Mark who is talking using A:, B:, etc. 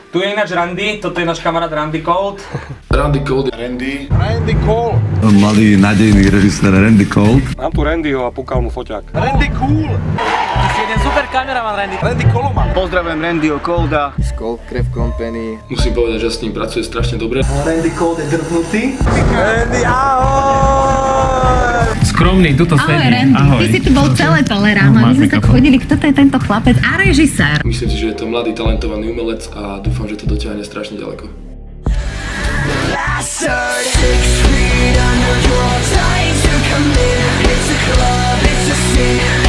A: Tu je ináč Randy, toto je náš kamarát Randy Cold.
B: Randy Cold.
C: Randy Cold.
D: Mladý, nádejný režisér Randy Cold.
C: Mám tu Randyho a púkal mu foťák.
E: Randy Cool.
A: Ty si jeden super kameraman, Randy.
E: Randy Koloman.
F: Pozdravujem Randyho Colda. Cold Craft Company.
B: Musím povedať, že s ním pracuje strašne dobre.
F: Randy Cold je drbnutý.
E: Randy, ahoj!
G: Skromný, tuto sedí.
H: Ahoj Randy, ty si tu bol celé ráno. My sme tak chodili, kto to je tento chlapec a režisér.
B: Myslím si, že je to mladý, talentovaný umelec a dúfam, že to dotiahne strašne ďaleko.
I: Last 6 feet under your trying to come in. It's a club, it's a scene.